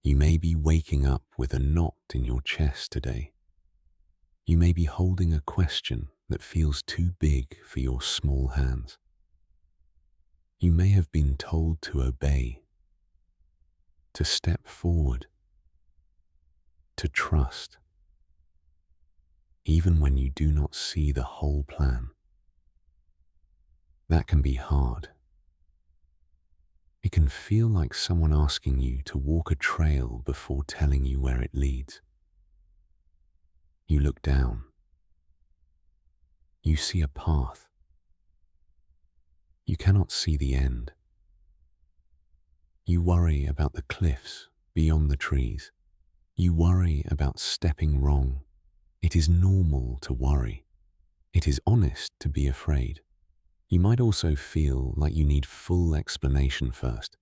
You may be waking up with a knot in your chest today. You may be holding a question that feels too big for your small hands. You may have been told to obey, to step forward, to trust, even when you do not see the whole plan. That can be hard. It can feel like someone asking you to walk a trail before telling you where it leads. You look down. You see a path. You cannot see the end. You worry about the cliffs beyond the trees. You worry about stepping wrong. It is normal to worry. It is honest to be afraid. You might also feel like you need full explanation first.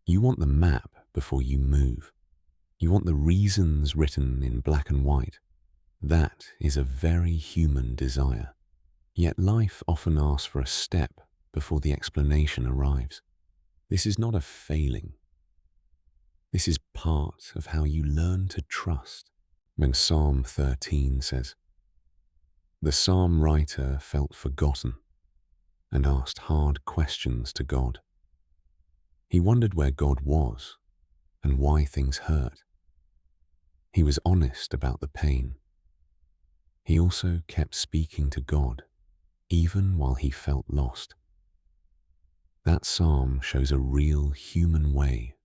You want the map before you move. You want the reasons written in black and white. That is a very human desire. Yet life often asks for a step before the explanation arrives. This is not a failing. This is part of how you learn to trust. When Psalm 13 says, "The psalm writer felt forgotten and asked hard questions to God. He wondered where God was and why things hurt. He was honest about the pain. He also kept speaking to God, even while he felt lost." That psalm shows a real human way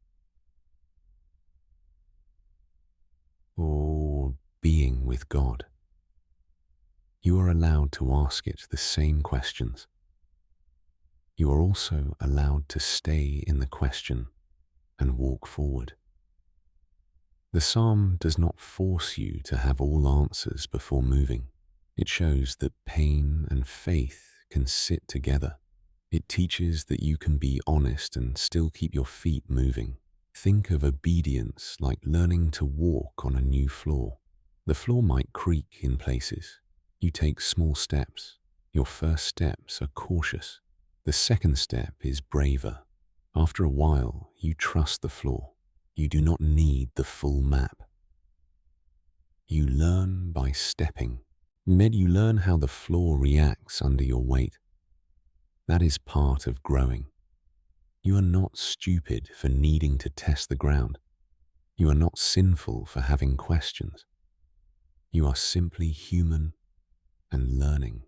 or being with God. You are allowed to ask it the same questions. You are also allowed to stay in the question and walk forward. The psalm does not force you to have all answers before moving. It shows that pain and faith can sit together. It teaches that you can be honest and still keep your feet moving. Think of obedience like learning to walk on a new floor. The floor might creak in places. You take small steps. Your first steps are cautious. The second step is braver. After a while, you trust the floor. You do not need the full map. You learn by stepping. Then you learn how the floor reacts under your weight. That is part of growing. You are not stupid for needing to test the ground. You are not sinful for having questions. You are simply human and learning.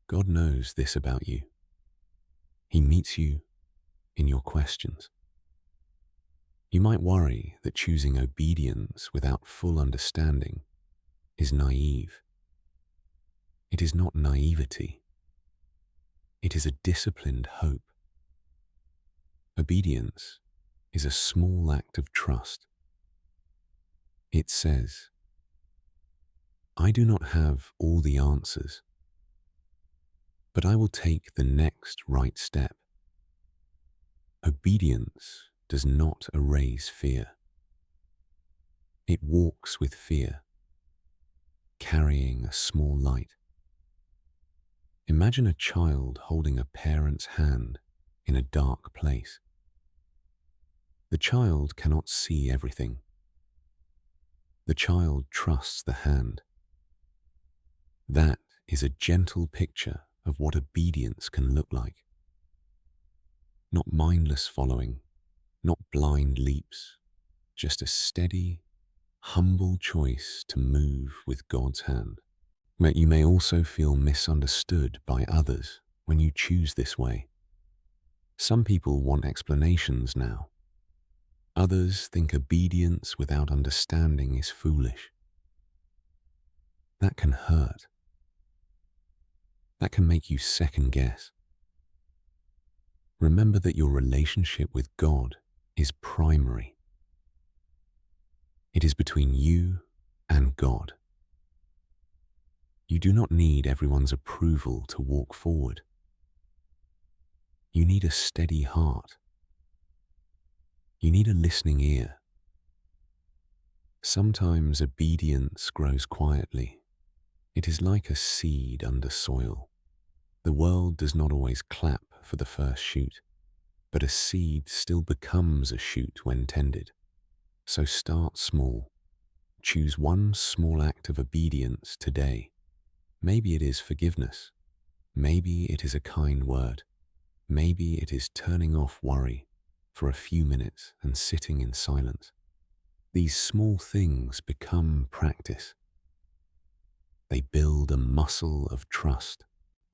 God knows this about you. He meets you in your questions. You might worry that choosing obedience without full understanding is naive. It is not naivety. It is a disciplined hope. Obedience is a small act of trust. It says, "I do not have all the answers, but I will take the next right step." Obedience does not erase fear. It walks with fear, carrying a small light. Imagine a child holding a parent's hand in a dark place. The child cannot see everything. The child trusts the hand. That is a gentle picture of what obedience can look like. Not mindless following, not blind leaps, just a steady, humble choice to move with God's hand. But you may also feel misunderstood by others when you choose this way. Some people want explanations now. Others think obedience without understanding is foolish. That can hurt. That can make you second guess. Remember that your relationship with God is primary. It is between you and God. You do not need everyone's approval to walk forward. You need a steady heart. You need a listening ear. Sometimes obedience grows quietly. It is like a seed under soil. The world does not always clap for the first shoot, but a seed still becomes a shoot when tended. So start small. Choose one small act of obedience today. Maybe it is forgiveness. Maybe it is a kind word. Maybe it is turning off worry for a few minutes and sitting in silence. These small things become practice. They build a muscle of trust,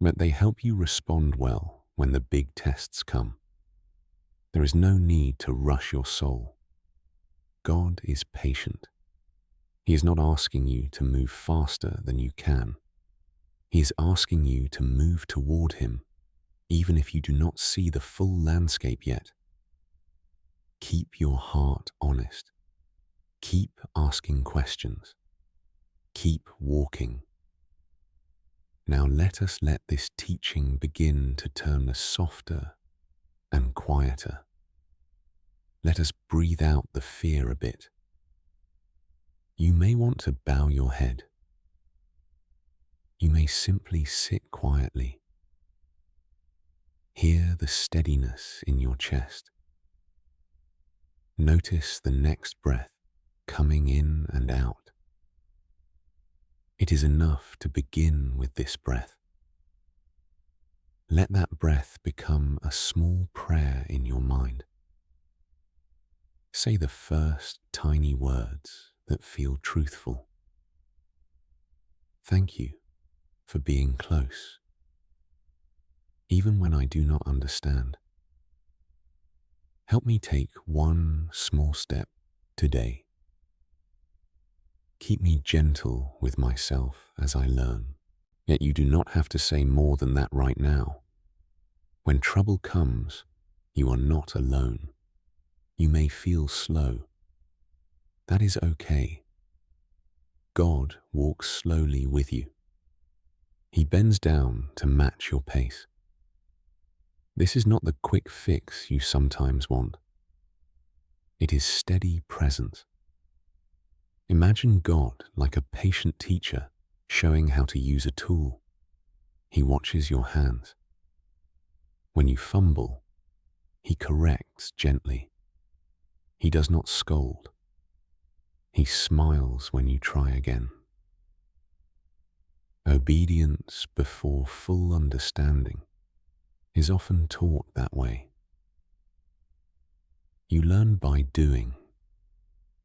but they help you respond well when the big tests come. There is no need to rush your soul. God is patient. He is not asking you to move faster than you can. He is asking you to move toward Him, even if you do not see the full landscape yet. Keep your heart honest. Keep asking questions. Keep walking. Now let this teaching begin to turn us softer and quieter. Let us breathe out the fear a bit. You may want to bow your head. You may simply sit quietly. Hear the steadiness in your chest. Notice the next breath coming in and out. It is enough to begin with this breath. Let that breath become a small prayer in your mind. Say the first tiny words that feel truthful. Thank you for being close, even when I do not understand. Help me take one small step today. Keep me gentle with myself as I learn. Yet you do not have to say more than that right now. When trouble comes, you are not alone. You may feel slow. That is okay. God walks slowly with you. He bends down to match your pace. This is not the quick fix you sometimes want. It is steady presence. Imagine God like a patient teacher showing how to use a tool. He watches your hands. When you fumble, He corrects gently. He does not scold. He smiles when you try again. Obedience before full understanding is often taught that way. You learn by doing,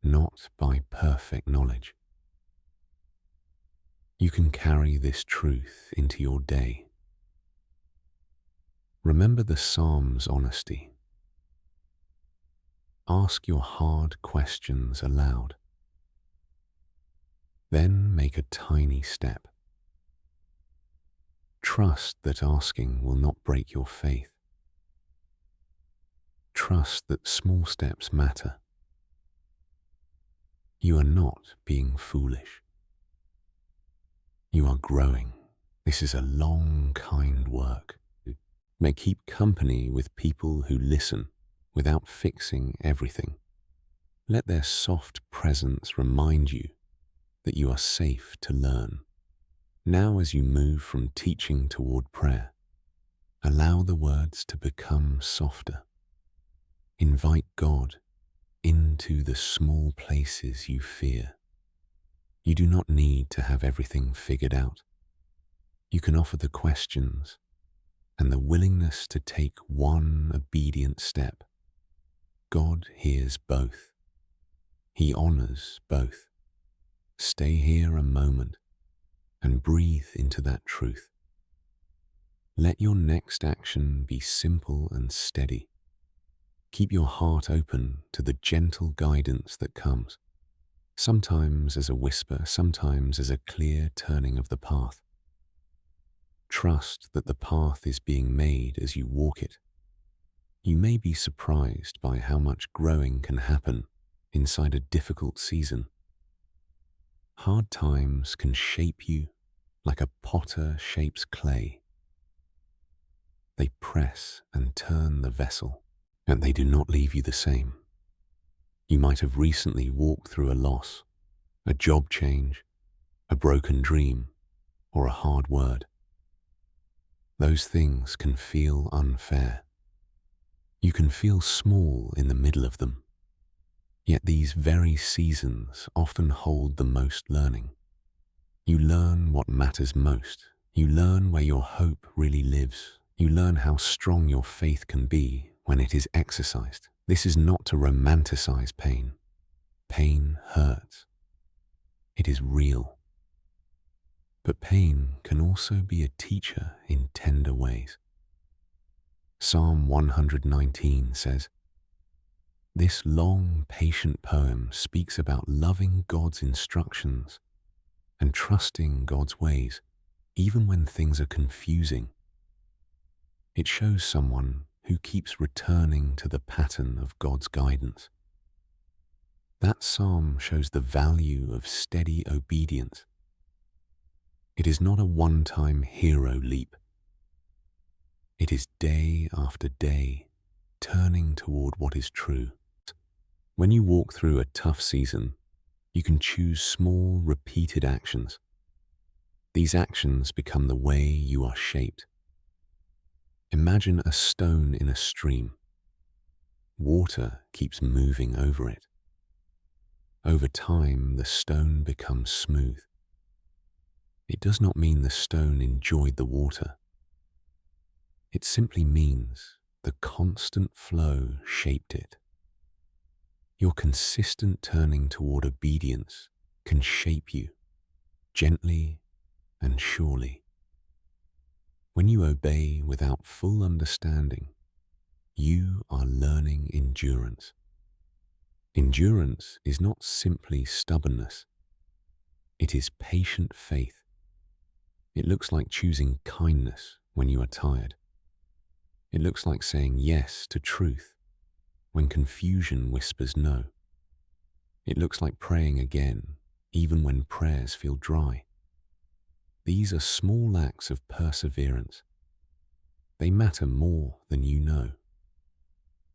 not by perfect knowledge. You can carry this truth into your day. Remember the Psalm's honesty. Ask your hard questions aloud. Then make a tiny step. Trust that asking will not break your faith. Trust that small steps matter. You are not being foolish. You are growing. This is a long, kind work. May keep company with people who listen without fixing everything. Let their soft presence remind you that you are safe to learn. Now, as you move from teaching toward prayer, allow the words to become softer. Invite God into the small places you fear. You do not need to have everything figured out. You can offer the questions and the willingness to take one obedient step. God hears both. He honors both. Stay here a moment and breathe into that truth. Let your next action be simple and steady. Keep your heart open to the gentle guidance that comes, sometimes as a whisper, sometimes as a clear turning of the path. Trust that the path is being made as you walk it. You may be surprised by how much growing can happen inside a difficult season. Hard times can shape you like a potter shapes clay. They press and turn the vessel, and they do not leave you the same. You might have recently walked through a loss, a job change, a broken dream, or a hard word. Those things can feel unfair. You can feel small in the middle of them. Yet these very seasons often hold the most learning. You learn what matters most. You learn where your hope really lives. You learn how strong your faith can be when it is exercised. This is not to romanticize pain. Pain hurts. It is real. But pain can also be a teacher in tender ways. Psalm 119 says, "This long, patient poem speaks about loving God's instructions and trusting God's ways, even when things are confusing. It shows someone who keeps returning to the pattern of God's guidance." That psalm shows the value of steady obedience. It is not a one-time hero leap. It is day after day, turning toward what is true. When you walk through a tough season, you can choose small, repeated actions. These actions become the way you are shaped. Imagine a stone in a stream. Water keeps moving over it. Over time, the stone becomes smooth. It does not mean the stone enjoyed the water. It simply means the constant flow shaped it. Your consistent turning toward obedience can shape you, gently and surely. When you obey without full understanding, you are learning endurance. Endurance is not simply stubbornness. It is patient faith. It looks like choosing kindness when you are tired. It looks like saying yes to truth when confusion whispers no. It looks like praying again, even when prayers feel dry. These are small acts of perseverance. They matter more than you know.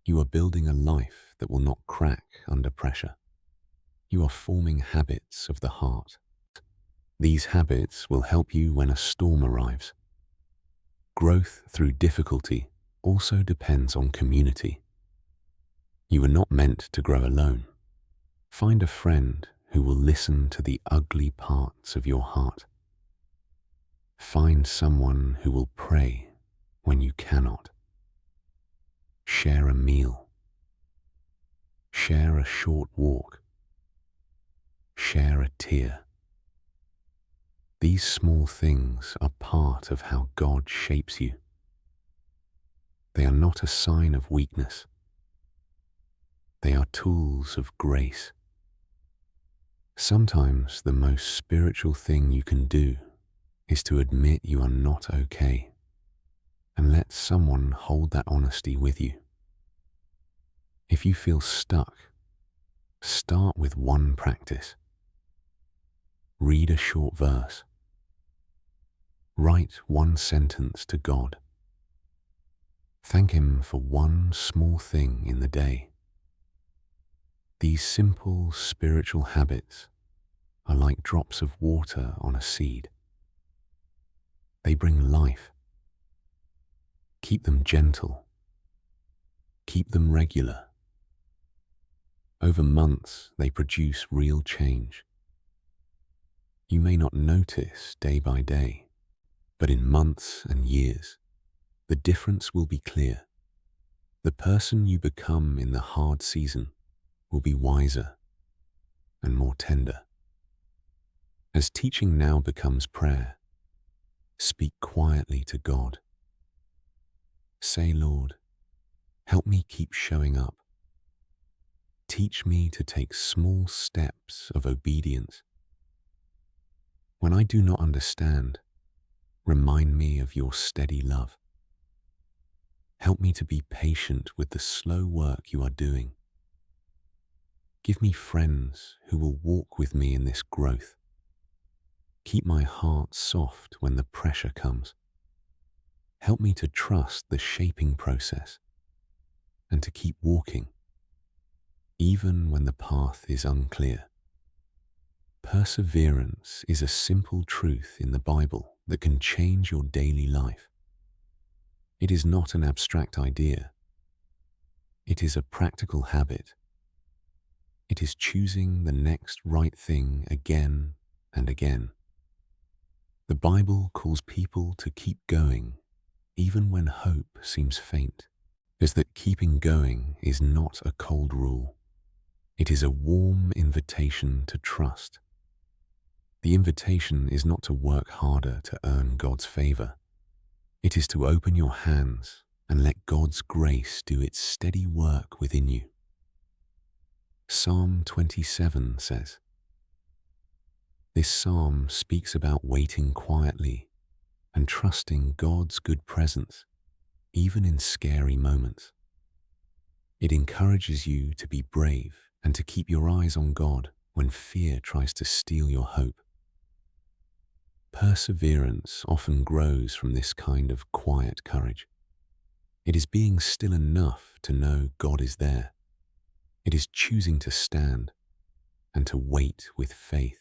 You are building a life that will not crack under pressure. You are forming habits of the heart. These habits will help you when a storm arrives. Growth through difficulty also depends on community. You are not meant to grow alone. Find a friend who will listen to the ugly parts of your heart. Find someone who will pray when you cannot. Share a meal. Share a short walk. Share a tear. These small things are part of how God shapes you. They are not a sign of weakness. They are tools of grace. Sometimes the most spiritual thing you can do is to admit you are not okay and let someone hold that honesty with you. If you feel stuck, start with one practice. Read a short verse. Write one sentence to God. Thank Him for one small thing in the day. These simple spiritual habits are like drops of water on a seed. They bring life. Keep them gentle. Keep them regular. Over months, they produce real change. You may not notice day by day, but in months and years, the difference will be clear. The person you become in the hard season will be wiser and more tender. As teaching now becomes prayer, speak quietly to God. Say, "Lord, help me keep showing up. Teach me to take small steps of obedience. When I do not understand, remind me of your steady love. Help me to be patient with the slow work you are doing. Give me friends who will walk with me in this growth. Keep my heart soft when the pressure comes. Help me to trust the shaping process and to keep walking, even when the path is unclear." Perseverance is a simple truth in the Bible that can change your daily life. It is not an abstract idea. It is a practical habit. It is choosing the next right thing again and again. The Bible calls people to keep going even when hope seems faint. Is that keeping going is not a cold rule. It is a warm invitation to trust. The invitation is not to work harder to earn God's favor. It is to open your hands and let God's grace do its steady work within you. Psalm 27 says, this psalm speaks about waiting quietly and trusting God's good presence, even in scary moments. It encourages you to be brave and to keep your eyes on God when fear tries to steal your hope. Perseverance often grows from this kind of quiet courage. It is being still enough to know God is there. It is choosing to stand and to wait with faith.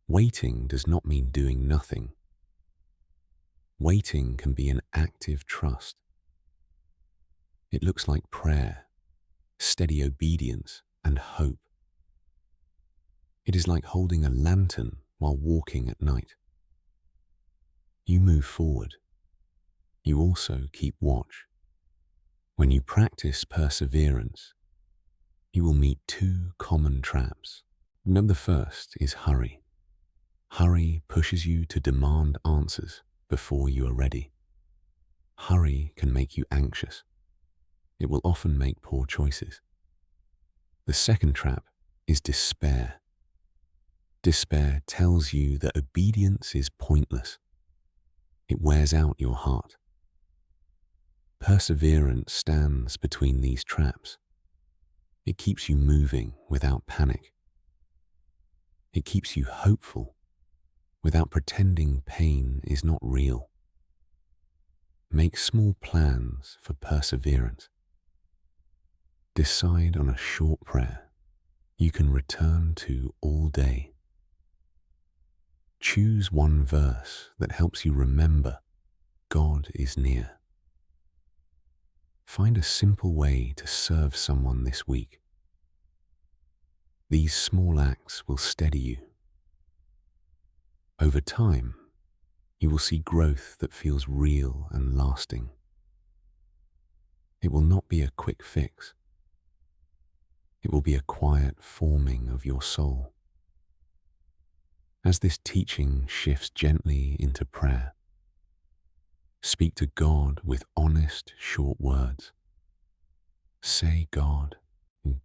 Waiting does not mean doing nothing. Waiting can be an active trust. It looks like prayer, steady obedience, and hope. It is like holding a lantern while walking at night. You move forward. You also keep watch. When you practice perseverance, you will meet two common traps. The first is hurry. Hurry pushes you to demand answers before you are ready. Hurry can make you anxious. It will often make poor choices. The second trap is despair. Despair tells you that obedience is pointless. It wears out your heart. Perseverance stands between these traps. It keeps you moving without panic. It keeps you hopeful without pretending pain is not real. Make small plans for perseverance. Decide on a short prayer you can return to all day. Choose one verse that helps you remember God is near. Find a simple way to serve someone this week. These small acts will steady you. Over time, you will see growth that feels real and lasting. It will not be a quick fix. It will be a quiet forming of your soul. As this teaching shifts gently into prayer, speak to God with honest, short words. Say, God,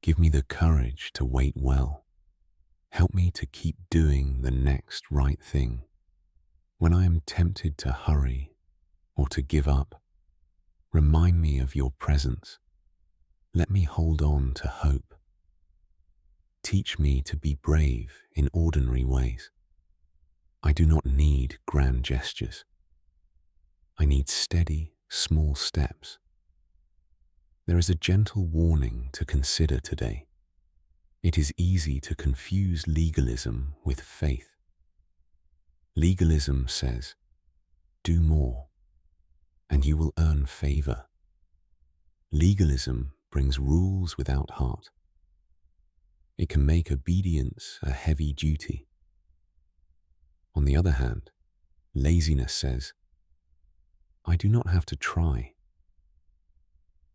give me the courage to wait well. Help me to keep doing the next right thing. When I am tempted to hurry or to give up, remind me of your presence. Let me hold on to hope. Teach me to be brave in ordinary ways. I do not need grand gestures. I need steady, small steps. There is a gentle warning to consider today. It is easy to confuse legalism with faith. Legalism says, do more, and you will earn favor. Legalism brings rules without heart. It can make obedience a heavy duty. On the other hand, laziness says, I do not have to try.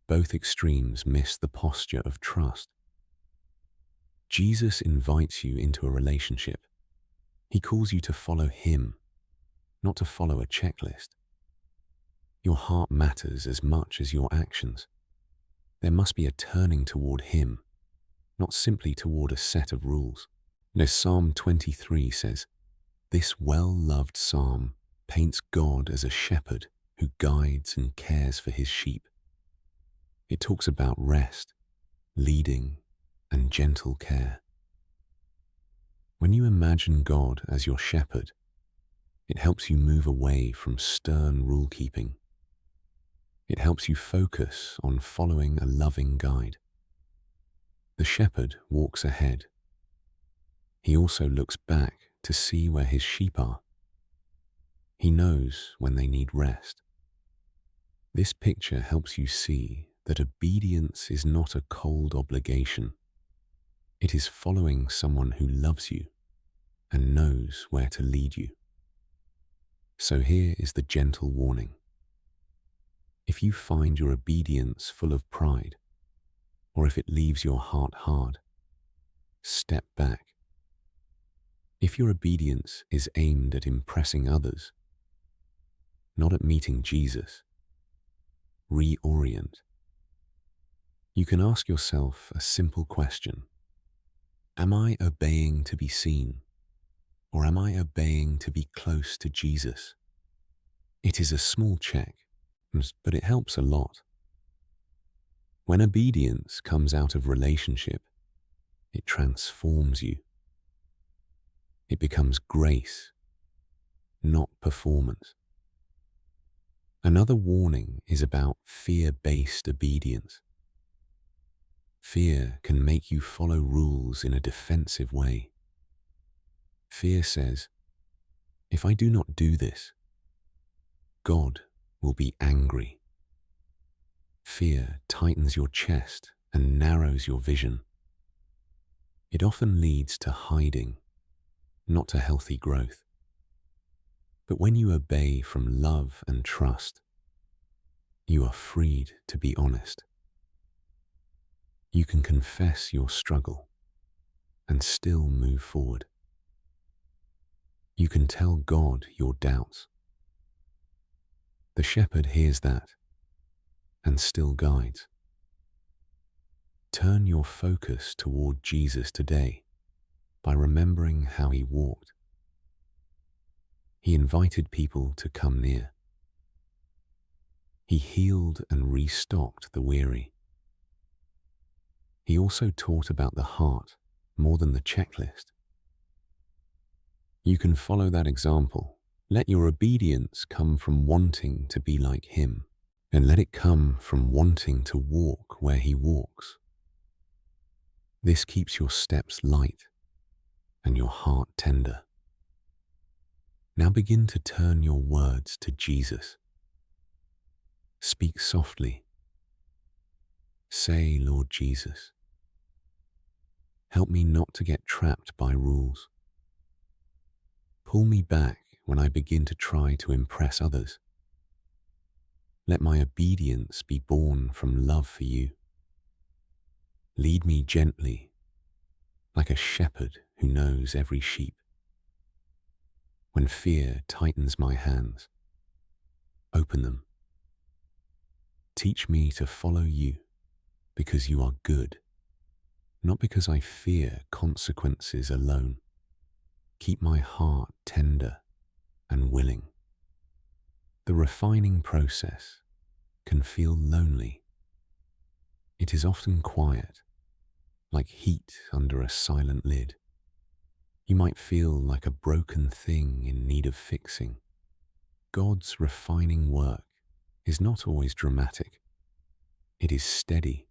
Both extremes miss the posture of trust. Jesus invites you into a relationship. He calls you to follow him, not to follow a checklist. Your heart matters as much as your actions. There must be a turning toward him, not simply toward a set of rules. Psalm 23 says, this well-loved psalm paints God as a shepherd who guides and cares for his sheep. It talks about rest, leading, and gentle care. When you imagine God as your shepherd, it helps you move away from stern rule-keeping. It helps you focus on following a loving guide. The shepherd walks ahead. He also looks back to see where his sheep are. He knows when they need rest. This picture helps you see that obedience is not a cold obligation. It is following someone who loves you and knows where to lead you. So here is the gentle warning. If you find your obedience full of pride, or if it leaves your heart hard, step back. If your obedience is aimed at impressing others, not at meeting Jesus, reorient. You can ask yourself a simple question. Am I obeying to be seen, or am I obeying to be close to Jesus? It is a small check, but it helps a lot. When obedience comes out of relationship, it transforms you. It becomes grace, not performance. Another warning is about fear-based obedience. Fear can make you follow rules in a defensive way. Fear says, if I do not do this, God will be angry. Fear tightens your chest and narrows your vision. It often leads to hiding, not to healthy growth. But when you obey from love and trust, you are freed to be honest. You can confess your struggle and still move forward. You can tell God your doubts. The shepherd hears that and still guides. Turn your focus toward Jesus today by remembering how he walked. He invited people to come near. He healed and restocked the weary. He also taught about the heart more than the checklist. You can follow that example. Let your obedience come from wanting to be like him, and let it come from wanting to walk where he walks. This keeps your steps light and your heart tender. Now begin to turn your words to Jesus. Speak softly. Say, Lord Jesus, help me not to get trapped by rules. Pull me back when I begin to try to impress others. Let my obedience be born from love for you. Lead me gently, like a shepherd who knows every sheep. When fear tightens my hands, open them. Teach me to follow you because you are good, not because I fear consequences alone. Keep my heart tender and willing. The refining process can feel lonely. It is often quiet, like heat under a silent lid. You might feel like a broken thing in need of fixing. God's refining work is not always dramatic. It is steady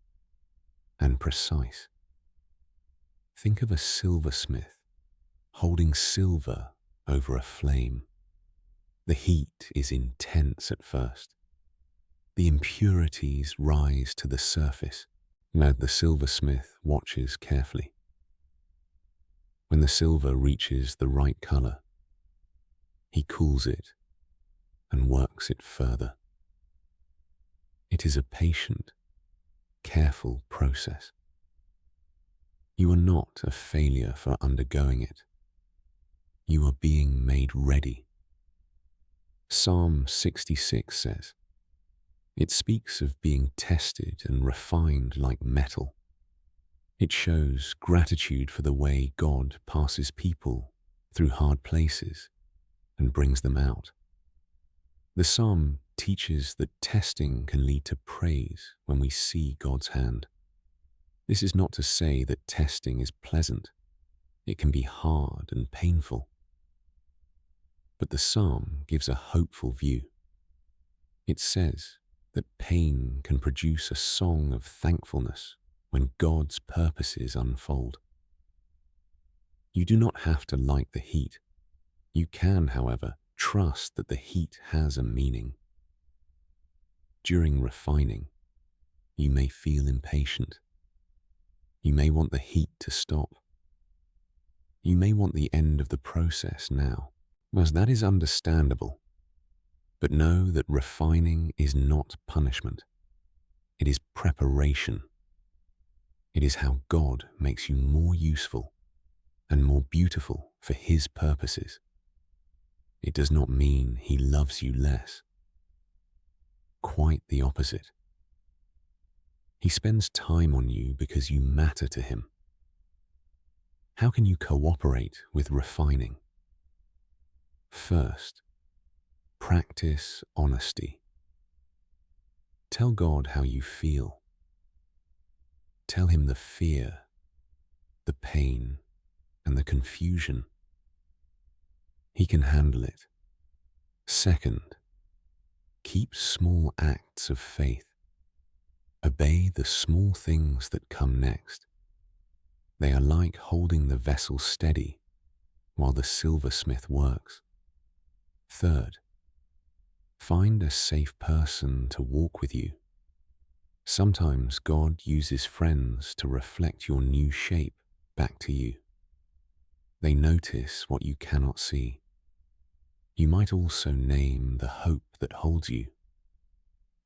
and precise. Think of a silversmith holding silver over a flame. The heat is intense at first. The impurities rise to the surface. Now the silversmith watches carefully. When the silver reaches the right color, he cools it and works it further. It is a patient, careful process. You are not a failure for undergoing it. You are being made ready. Psalm 66 says, it speaks of being tested and refined like metal. It shows gratitude for the way God passes people through hard places and brings them out. The psalm teaches that testing can lead to praise when we see God's hand. This is not to say that testing is pleasant. It can be hard and painful. But the psalm gives a hopeful view. It says that pain can produce a song of thankfulness when God's purposes unfold. You do not have to like the heat. You can, however, trust that the heat has a meaning. During refining, you may feel impatient. You may want the heat to stop. You may want the end of the process now. As that is understandable, but know that refining is not punishment. It is preparation. It is how God makes you more useful and more beautiful for His purposes. It does not mean He loves you less. Quite the opposite. He spends time on you because you matter to Him. How can you cooperate with refining? First, practice honesty. Tell God how you feel. Tell Him the fear, the pain, and the confusion. He can handle it. Second, keep small acts of faith. Obey the small things that come next. They are like holding the vessel steady while the silversmith works. Third, find a safe person to walk with you. Sometimes God uses friends to reflect your new shape back to you. They notice what you cannot see. You might also name the hope that holds you.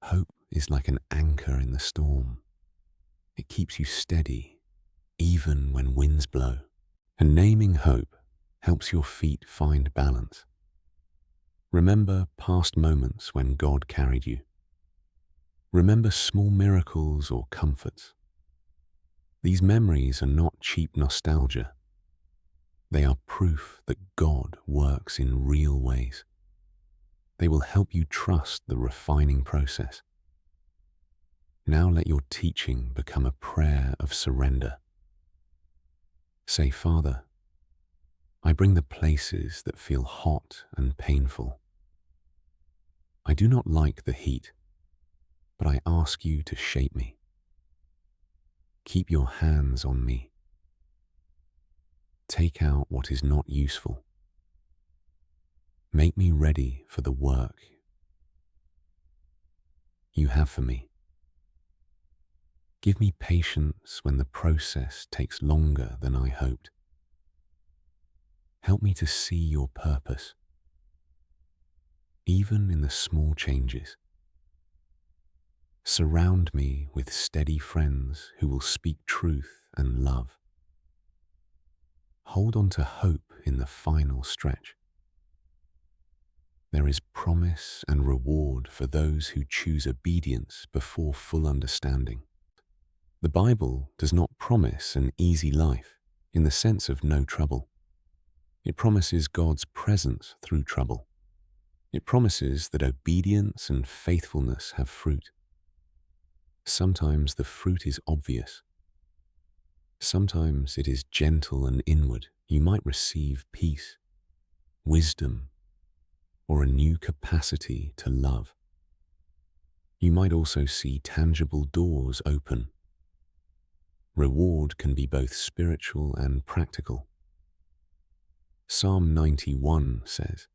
Hope is like an anchor in the storm. It keeps you steady, even when winds blow. And naming hope helps your feet find balance. Remember past moments when God carried you. Remember small miracles or comforts. These memories are not cheap nostalgia. They are proof that God works in real ways. They will help you trust the refining process. Now let your teaching become a prayer of surrender. Say, Father, I bring the places that feel hot and painful. I do not like the heat, but I ask you to shape me. Keep your hands on me. Take out what is not useful. Make me ready for the work you have for me. Give me patience when the process takes longer than I hoped. Help me to see your purpose, even in the small changes. Surround me with steady friends who will speak truth and love. Hold on to hope in the final stretch. There is promise and reward for those who choose obedience before full understanding. The Bible does not promise an easy life in the sense of no trouble. It promises God's presence through trouble. It promises that obedience and faithfulness have fruit. Sometimes the fruit is obvious. Sometimes it is gentle and inward. You might receive peace, wisdom, or a new capacity to love. You might also see tangible doors open. Reward can be both spiritual and practical. Psalm 91 says,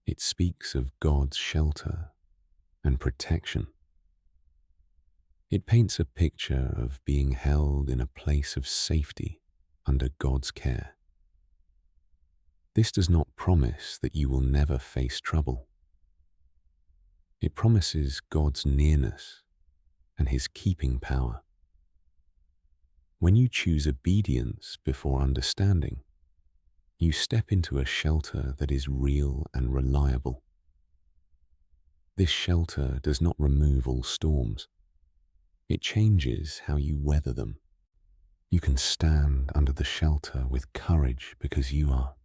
it speaks of God's shelter and protection. It paints a picture of being held in a place of safety under God's care. This does not promise that you will never face trouble. It promises God's nearness and His keeping power. When you choose obedience before understanding, you step into a shelter that is real and reliable. This shelter does not remove all storms. It changes how you weather them. You can stand under the shelter with courage because you are